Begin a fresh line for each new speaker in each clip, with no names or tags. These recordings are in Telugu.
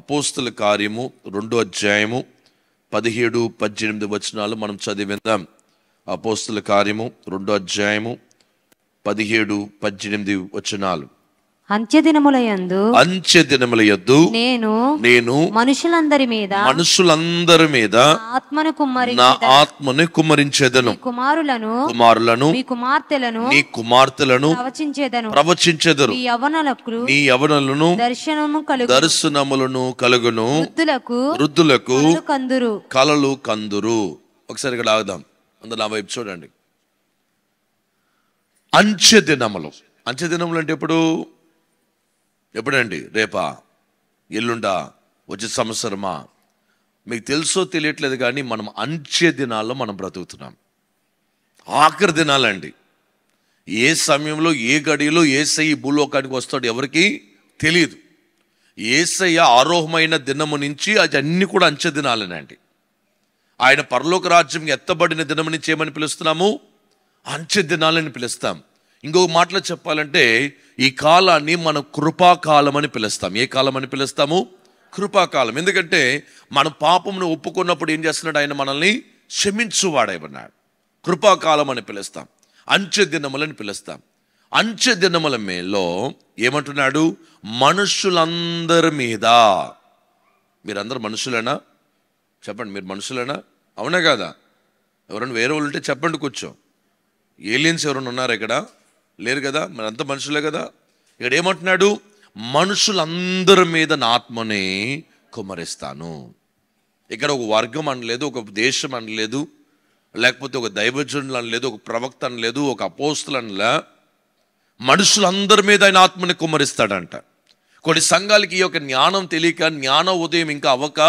అపోస్తుల కార్యము 2వ అధ్యాయము 17-18 వచనాలు మనం చదివిందాం. అపోస్తుల కార్యము 2వ అధ్యాయము 17-18 వచనాలు.
అంత్యదినముల యందు నేను మనుషులందరి మీద నా ఆత్మను కుమ్మరించెదను.
కుమారులను నీ కుమార్తెలను ప్రవచించెదరు. నీ యవనులను దర్శనములను కలుగును. వృద్ధులకు కలలు కందురు. ఒకసారి ఇక్కడ ఆగుదాం. అందరూ నా వైపు చూడండి. అంత్యదినములు అంటే ఎప్పుడండి? రేపా, ఎల్లుండా, వచ్చే సంవత్సరమా? మీకు తెలుసో తెలియట్లేదు కానీ మనం అంత్య దినాల్లో మనం బ్రతుకుతున్నాం. ఆఖరి దినాలండి. ఏ సమయంలో ఏ గడియలో యేసయ్య భూలోకానికి వస్తాడు ఎవరికి తెలియదు. యేసయ్య ఆరోహమైన దినము నుంచి అది అన్ని కూడా అంత్య దినాలేనండి. ఆయన పరలోక రాజ్యం ఎత్తబడిన దినము నుంచి ఏమని పిలుస్తున్నాము? అంత్య దినాలని పిలుస్తాం. ఇంకొక మాటలో చెప్పాలంటే ఈ కాలాన్ని మనం కృపాకాలం అని పిలుస్తాం. ఏ కాలం అని పిలుస్తాము? కృపాకాలం. ఎందుకంటే మన పాపమును ఒప్పుకున్నప్పుడు ఏం చేస్తున్నాడు? ఆయన మనల్ని క్షమించువాడైనాడు. కృపాకాలం అని పిలుస్తాం. అంత్య దినములని పిలుస్తాం. అంత్య దినముల మేలో ఏమంటున్నాడు? మనుషులందరి మీద. మీరందరూ మనుషులేనా? చెప్పండి, మీరు మనుషులేనా? అవునా కాదా? ఎవరైనా వేరే వాళ్ళు ఉంటే చెప్పండి. కూర్చో. ఏలియన్స్ ఎవరైనా ఉన్నారా ఇక్కడ? లేరు కదా, మనంతా మనుషులే కదా. ఇక్కడ ఏమంటున్నాడు? మనుషులందరి మీద నా ఆత్మని కుమ్మరిస్తాను. ఇక్కడ ఒక వర్గం అనలేదు, ఒక దేశం అనలేదు, లేకపోతే ఒక దైవజనులు అనలేదు, ఒక ప్రవక్త అనలేదు, ఒక అపోస్తులు అనలే. మనుషులందరి మీద ఆయన ఆత్మని కుమ్మరిస్తాడంట. కొన్ని సంఘాలకి ఈ యొక్క జ్ఞానం తెలియక, జ్ఞాన ఉదయం ఇంకా అవ్వక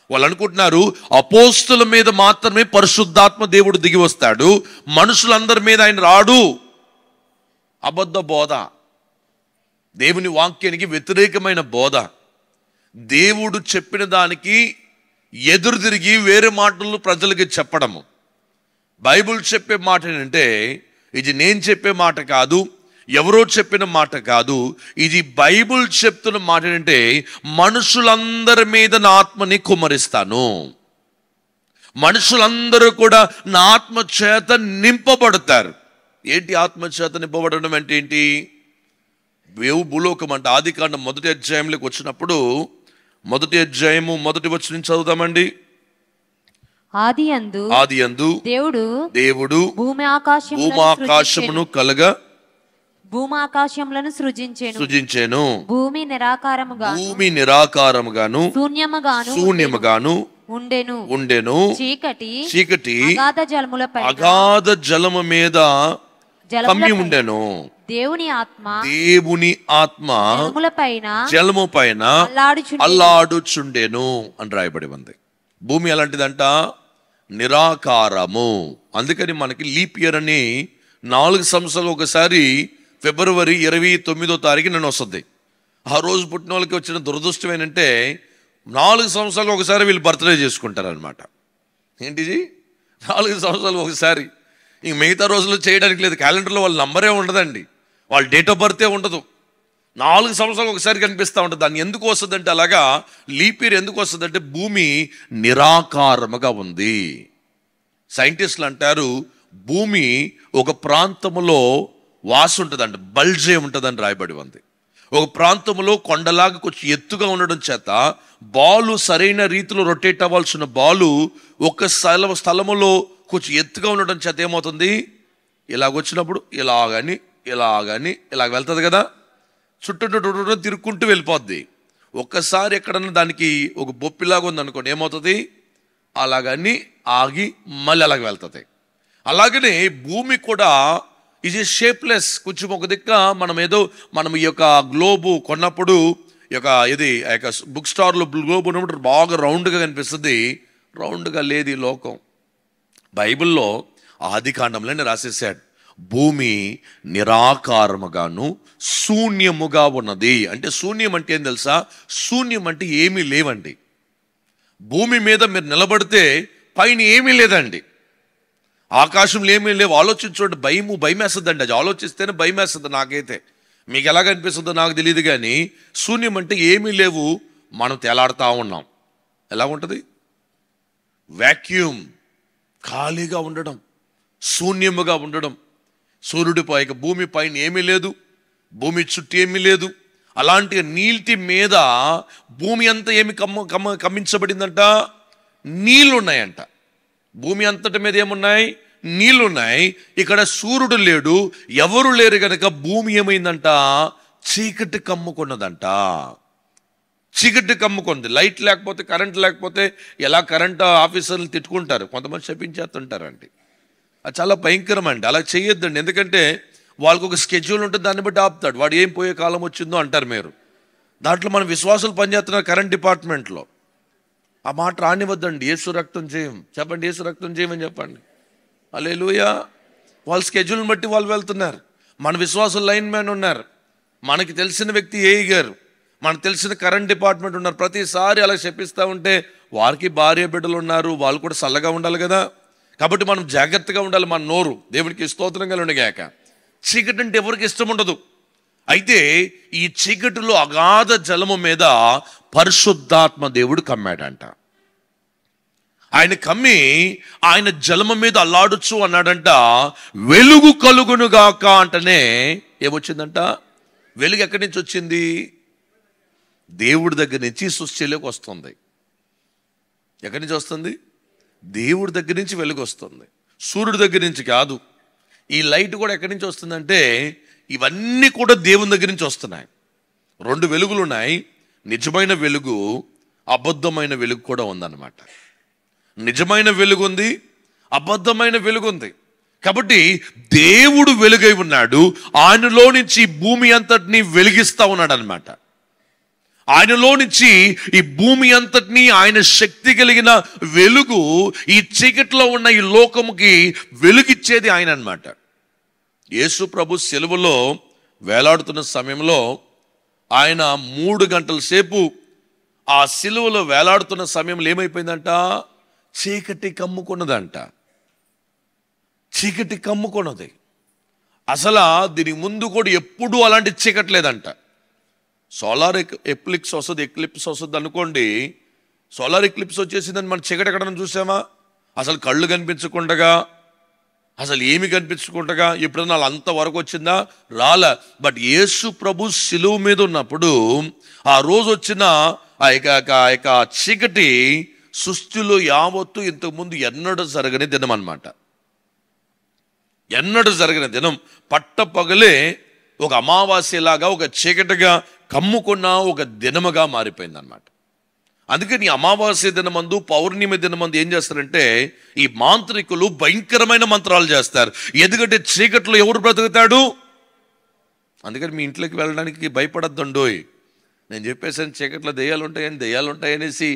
వాళ్ళు అనుకుంటున్నారు అపోస్తుల మీద మాత్రమే పరిశుద్ధాత్మ దేవుడు దిగి వస్తాడు, మనుషులందరి మీద ఆయన రాడు. అబద్ధ బోధ, దేవుని వాక్యానికి వ్యతిరేకమైన బోధ. దేవుడు చెప్పిన దానికి ఎదురు తిరిగి వేరే మాటలు ప్రజలకి చెప్పడము. బైబిల్ చెప్పే మాట ఏంటంటే ఇది నేను చెప్పే మాట కాదు, ఎవరో చెప్పిన మాట కాదు, ఇది బైబిల్ చెప్తున్న మాట ఏంటంటే మనుషులందరి మీద నా ఆత్మని కుమ్మరిస్తాను. మనుషులందరూ కూడా నా ఆత్మ చేత నింపబడతారు. ఏంటి ఆత్మ చేత నింపబడడం అంటే ఏంటి? భూలోకం అంటే ఆదికాండం 1వ అధ్యాయంలోకి వచ్చినప్పుడు 1వ అధ్యాయము 1వ వచనం చదువుదామండి. ఆదియందు దేవుడు భూమి ఆకాశమును కలగా
భూమాకాశములను సృజించెను. భూమి
నిరాకారముగాను శూన్యముగాను ఉండెను. చీకటి అగాధ జలము మీద కమ్మి ఉండెను.
దేవుని
ఆత్మ జలము పైన అల్లాడుచుండెను అని రాయబడి ఉంది. భూమి ఎలాంటిదంట? నిరాకారము. అందుకని మనకి లీప్ ఇయర్ అని 4 సంవత్సరాలు ఒకసారి ఫిబ్రవరి 29వ తారీఖు వస్తుంది. ఆ రోజు పుట్టిన వాళ్ళకి వచ్చిన దురదృష్టం ఏంటంటే 4 సంవత్సరాలు ఒకసారి వీళ్ళు బర్త్డే చేసుకుంటారనమాట. ఏంటిది? 4 సంవత్సరాలు ఒకసారి. ఇంక మిగతా రోజుల్లో చేయడానికి లేదు. క్యాలెండర్లో వాళ్ళ నంబరే ఉండదండి, వాళ్ళ డేట్ ఆఫ్ బర్తే ఉండదు. 4 సంవత్సరాలు ఒకసారి కనిపిస్తూ ఉంటుంది. దాన్ని ఎందుకు వస్తుందంటే అలాగా లీప్ ఇయర్ ఎందుకు వస్తుందంటే భూమి నిరాకారముగా ఉంది. సైంటిస్టులు అంటారు భూమి ఒక ప్రాంతంలో వాసు ఉంటుందంట, బల్జే ఉంటుందని రాయబడి ఉంది. ఒక ప్రాంతంలో కొండలాగా కొంచెం ఎత్తుగా ఉండడం చేత బాలు సరైన రీతిలో రొటేట్ అవ్వాల్సిన బాలు ఒక స్థలములో కొంచెం ఎత్తుగా ఉండడం చేత ఏమవుతుంది? ఇలాగొచ్చినప్పుడు ఇలాగని వెళ్తుంది కదా, చుట్టూ తిరుక్కుంటూ వెళ్ళిపోద్ది. ఒక్కసారి ఎక్కడన్నా దానికి ఒక బొప్పిలాగా ఉంది ఏమవుతుంది? అలాగని ఆగి మళ్ళీ అలాగ వెళ్తుంది. అలాగనే భూమి కూడా ఇది షేప్లెస్. కొంచెం ఒక దిక్క మనం ఈ యొక్క గ్లోబు కొన్నప్పుడు ఇది బుక్ స్టార్లో గ్లోబ్ ఉన్నప్పుడు బాగా రౌండ్గా కనిపిస్తుంది. రౌండ్గా లేదు ఈ లోకం. బైబిల్లో ఆదికాండంలోనే రాసేసాడు భూమి నిరాకారముగాను శూన్యముగా ఉన్నది. అంటే శూన్యం అంటే ఏం తెలుసా? శూన్యం అంటే ఏమీ లేవండి. భూమి మీద మీరు నిలబడితే పైన ఏమీ లేదండి, ఆకాశంలో ఏమీ లేవు. ఆలోచించుకోండి, భయమేస్తుందండి. అది ఆలోచిస్తేనే భయమేస్తుంది నాకైతే. మీకు ఎలాగ అనిపిస్తుందో నాకు తెలియదు కానీ శూన్యం అంటే ఏమీ లేవు. మనం తేలాడుతూ ఉన్నాం. ఎలా ఉంటుంది? వ్యాక్యూమ్, ఖాళీగా ఉండడం, శూన్యముగా ఉండడం. సూర్యుడి పైక భూమి పైన ఏమీ లేదు, భూమి చుట్టూ ఏమీ లేదు. అలాంటి నీటి మీద భూమి అంతా ఏమి కమ్మించబడిందంట? నీళ్ళు ఉన్నాయంట. భూమి అంతటి మీద ఏమున్నాయి? నీళ్ళు ఉన్నాయి. ఇక్కడ సూర్యుడు లేడు, ఎవరు లేరు కనుక భూమి ఏమైందంట? చీకటి కమ్ముకున్నదంట. చీకటి కమ్ముకుంది. లైట్ లేకపోతే, కరెంట్ లేకపోతే ఎలా కరెంట్ ఆఫీసర్లు తిట్టుకుంటారు, కొంతమంది చెప్పించేస్తుంటారండి. అది చాలా భయంకరం అండి. అలా చేయొద్దండి. ఎందుకంటే వాళ్ళకు ఒక స్కెడ్యూల్ ఉంటుంది, దాన్ని బట్టి ఆపుతాడు. వాడు ఏం పోయే కాలం వచ్చిందో అంటారు మీరు. దాంట్లో మన విశ్వాసాలు పనిచేస్తున్నారు కరెంట్ డిపార్ట్మెంట్లో. ఆ మాట రానివద్దండి. యేసు రక్తం చేయం చెప్పండి, యేసు రక్తం చేయమని చెప్పండి. హల్లెలూయా. వాళ్ళ స్కెడ్యూల్ని బట్టి వాళ్ళు వెళ్తున్నారు. మన విశ్వాసులు లైన్ మ్యాన్ ఉన్నారు, మనకి తెలిసిన వ్యక్తి ఏఈ గారు, మనకు తెలిసిన కరెంట్ డిపార్ట్మెంట్ ఉన్నారు. ప్రతిసారి అలా చెప్పిస్తూ ఉంటే వారికి భార్య బిడ్డలు ఉన్నారు, వాళ్ళు కూడా చల్లగా ఉండాలి కదా. కాబట్టి మనం జాగ్రత్తగా ఉండాలి. మన నోరు దేవునికి స్తోత్రం కలుగునుగాక. చీకటి అంటే ఎవరికి ఇష్టం ఉండదు. అయితే ఈ చీకటిలో అగాధ జలము మీద పరిశుద్ధాత్మ దేవుడు కమ్మాడంట. ఆయన కమ్మి ఆయన జలము మీద అల్లాడుచు అన్నాడంట, వెలుగు కలుగునుగాక అంటనే ఏమొచ్చిందంట? వెలుగు ఎక్కడి నుంచి వచ్చింది? దేవుడి దగ్గర నుంచి సృష్టిలోకి వస్తుంది. ఎక్కడి నుంచి వస్తుంది? దేవుడి దగ్గర నుంచి వెలుగు వస్తుంది, సూర్యుడి దగ్గర నుంచి కాదు. ఈ లైట్ కూడా ఎక్కడి నుంచి వస్తుందంటే ఇవన్నీ కూడా దేవుని దగ్గర నుంచి వస్తున్నాయి. రెండు వెలుగులు ఉన్నాయి. నిజమైన వెలుగు, అబద్ధమైన వెలుగు కూడా ఉందన్నమాట. నిజమైన వెలుగు ఉంది, అబద్ధమైన వెలుగు ఉంది. కాబట్టి దేవుడు వెలుగై ఉన్నాడు, ఆయనలో నుంచి భూమి అంతటిని వెలిగిస్తా ఉన్నాడు అనమాట. ఆయనలో నుంచి ఈ భూమి అంతటినీ ఆయన శక్తి కలిగిన వెలుగు ఈ చీకట్లో ఉన్న ఈ లోకముకి వెలుగిచ్చేది ఆయన అన్నమాట. యేసు ప్రభు సిలువలో వేలాడుతున్న సమయంలో ఆయన 3 గంటల సేపు ఆ సిలువలో వేలాడుతున్న సమయంలో ఏమైపోయిందంట? చీకటి కమ్ముకున్నదంట. చీకటి కమ్ముకున్నది. అసలు దీనికి ముందు కూడా ఎప్పుడూ అలాంటి చీకటి లేదంట. సోలార్ ఎక్లిప్స్ వస్తుంది అనుకోండి. సోలార్ ఎక్లిప్స్ వచ్చేసిందని మనం చీకటి ఎక్కడన్నా చూసామా? అసలు కళ్ళు కనిపించకుండా, అసలు ఏమి కనిపించకుండా ఎప్పుడన్నా అంతవరకు వచ్చిందా? రాలే. బట్ యేసు ప్రభు సిలువ మీద ఉన్నప్పుడు ఆ రోజు వచ్చిన ఆ యొక్క చీకటి సృష్టిలో యావత్తు ఇంతకుముందు ఎన్నడూ జరగని దినం అన్నమాట. ఎన్నడూ జరగని దినం. పట్టపగలే ఒక అమావాస్యలాగా, ఒక చీకటిగా కమ్ముకున్న ఒక దినముగా మారిపోయింది అన్నమాట. అందుకని అమావాస్య దినమందు, పౌర్ణమి దినమందు ఏం చేస్తారంటే ఈ మాంత్రికులు భయంకరమైన మంత్రాలు చేస్తారు. ఎందుకంటే చీకట్లో ఎవరు బ్రతుకుతాడు? అందుకని మీ ఇంట్లోకి వెళ్ళడానికి భయపడద్దండోయ్. నేను చెప్పేసాను చీకట్లో దెయ్యాలు ఉంటాయనేసి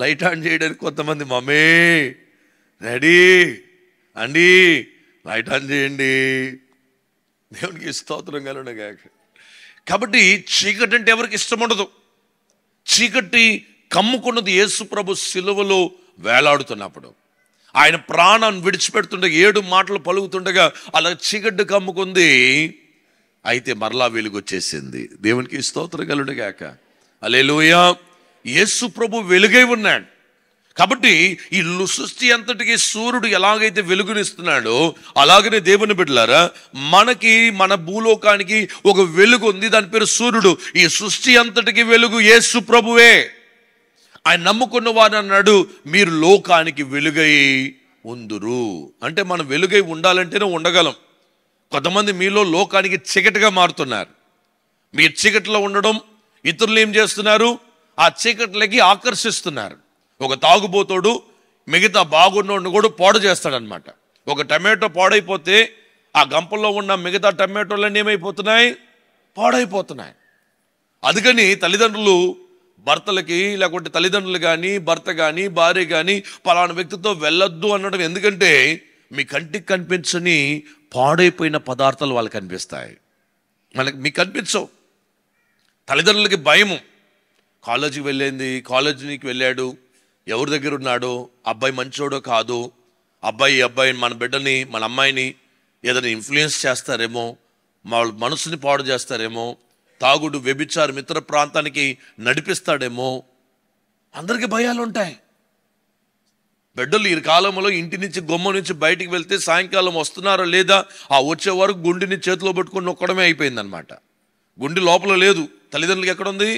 లైట్ ఆన్ చేయడానికి కొంతమంది మమ్మీ రెడీ అండి లైట్ ఆన్ చేయండి. దేవునికి స్తోత్రం కలుగునుగాక. కాబట్టి చీకటి అంటే ఎవరికి ఇష్టం ఉండదు. చీకటి కమ్ముకున్నది యేసు ప్రభు సిలువలో వేలాడుతున్నప్పుడు. ఆయన ప్రాణాన్ని విడిచిపెడుతుండగా 7 మాటలు పలుకుతుండగా అలా చీకటి కమ్ముకుంది. అయితే మరలా వెలుగు వచ్చేసింది. దేవునికి స్తోత్రం కలుగునుగాక. హల్లెలూయా. యేసు ప్రభు వెలుగై ఉన్నాడు. కాబట్టి ఈ సృష్టి అంతటికి సూర్యుడు ఎలాగైతే వెలుగునిస్తున్నాడో అలాగనే దేవుని బిడ్డలారా మనకి, మన భూలోకానికి ఒక వెలుగు ఉంది. దాని పేరు సూర్యుడు. ఈ సృష్టి అంతటికి వెలుగు యేసు ప్రభువే. ఆయన నమ్ముకున్న వారు అన్నాడు, మీరు లోకానికి వెలుగై ఉందురు. అంటే మనం వెలుగై ఉండాలంటేనే ఉండగలం. కొంతమంది మీలో లోకానికి చీకటిగా మారుతున్నారు. మీరు చీకటిలో ఉండడం, ఇతరులు ఏం చేస్తున్నారు? ఆ చీకట్లకి ఆకర్షిస్తున్నారు. ఒక తాగుబోతోడు మిగతా బాగున్నోడిని కూడా పాడు చేస్తాడనమాట. ఒక టమాటో పాడైపోతే ఆ గంపల్లో ఉన్న మిగతా టమాటోలన్నీ ఏమైపోతున్నాయి? పాడైపోతున్నాయి. అందుకని తల్లిదండ్రులు భర్తలకి, లేకుంటే తల్లిదండ్రులు కానీ, భర్త కానీ, భార్య కానీ పలానా వ్యక్తితో వెళ్ళొద్దు అనడం. ఎందుకంటే మీ కంటికి కనిపించని పాడైపోయిన పదార్థాలు వాళ్ళకి కనిపిస్తాయి, మీకు కనిపించవు. తల్లిదండ్రులకి భయము. కాలేజీకి వెళ్ళాడు, ఎవరి దగ్గర ఉన్నాడో, అబ్బాయి మంచోడో కాదు, అబ్బాయి మన బిడ్డని, మన అమ్మాయిని ఏదైనా ఇన్ఫ్లుయెన్స్ చేస్తారేమో, వాళ్ళ మనసుని పాడు చేస్తారేమో, తాగుడు, వ్యభిచారం, ఇతర ప్రాంతానికి నడిపిస్తాడేమో. అందరికీ భయాలు ఉంటాయి. బిడ్డలు ఈ కాలంలో ఇంటి నుంచి గుమ్మ నుంచి బయటికి వెళ్తే సాయంకాలం వస్తున్నారో లేదా, ఆ వచ్చే వరకు గుండిని చేతిలో పట్టుకొని నొక్కడమే అయిపోయిందనమాట. గుండి లోపల లేదు, తల్లిదండ్రులకి ఎక్కడుంది?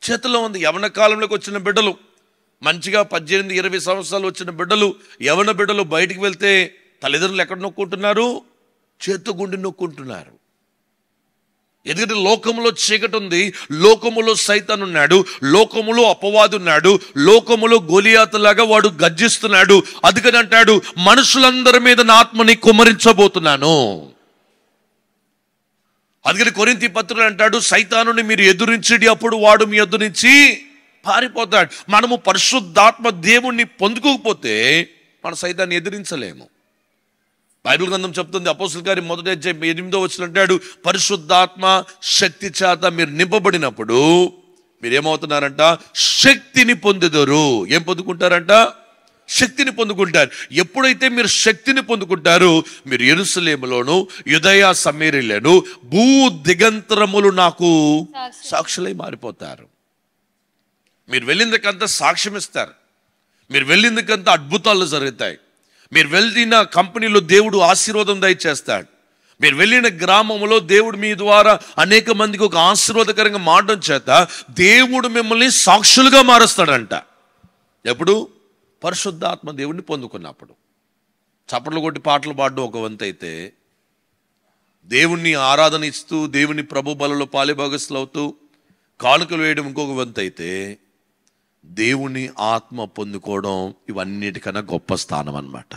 చేతిలో ఉంది. యవన కాలంలోకి వచ్చిన బిడ్డలు, మంచిగా 18-20 సంవత్సరాలు వచ్చిన బిడ్డలు, యవన బిడ్డలు బయటికి వెళ్తే తల్లిదండ్రులు ఎక్కడ నొక్కుంటున్నారు? చేత్తో గుండి నొక్కుంటున్నారు. ఎందుకంటే లోకములో చీకటి ఉంది, లోకములో సైతాన్ ఉన్నాడు, లోకములో అపవాది ఉన్నాడు, లోకములో గొలియాతులాగా వాడు గర్జిస్తున్నాడు. అందుకని అంటాడు, మనుషులందరి మీద నా ఆత్మని కుమ్మరించబోతున్నాను. అందుకని కొరింథీ పత్రికలో అంటాడు, సైతానుని మీరు ఎదురించడి, అప్పుడు వాడు మీ ఎదురు నుంచి పారిపోతాడు. మనము పరిశుద్ధాత్మ దేవుణ్ణి పొందుకోకపోతే మన సైతాన్ని ఎదిరించలేము. బైబిల్ గ్రంథం చెప్తుంది, అపోస్తలుల కార్యం 1:8 అంటాడు, పరిశుద్ధాత్మ శక్తి చేత మీరు నింపబడినప్పుడు మీరు ఏమవుతున్నారంట? శక్తిని పొందుదురు. ఏం పొందుకుంటారంట? శక్తిని పొందుకుంటారు. ఎప్పుడైతే మీరు శక్తిని పొందుకుంటారో మీరు యెరూషలేములోను, యూదయ సమరయలను, భూ దిగంతరములు నాకు సాక్షులై మారిపోతారు. మీరు వెళ్ళిందుకంతా సాక్ష్యం ఇస్తారు. మీరు వెళ్ళిందుకంతా అద్భుతాలు జరుగుతాయి. మీరు వెళ్ళిన కంపెనీలో దేవుడు ఆశీర్వాదం దయచేస్తాడు. మీరు వెళ్ళిన గ్రామంలో దేవుడు మీ ద్వారా అనేక మందికి ఒక ఆశీర్వాదకరంగా మారడం చేత దేవుడు మిమ్మల్ని సాక్షులుగా మారుస్తాడంట. ఎప్పుడు? పరిశుద్ధాత్మ దేవుడిని పొందుకున్నప్పుడు. చప్పట్లు కొట్టి పాటలు పాడడం ఒక వంతు అయితే, దేవుణ్ణి ఆరాధన ఇస్తూ దేవుని ప్రభు బలలో పాలిభాగస్తులు అవుతూ కానుకలు వేయడం ఇంకొక వంతు అయితే, దేవుని ఆత్మ పొందుకోవడం ఇవన్నిటికన్నా గొప్ప స్థానం అన్నమాట.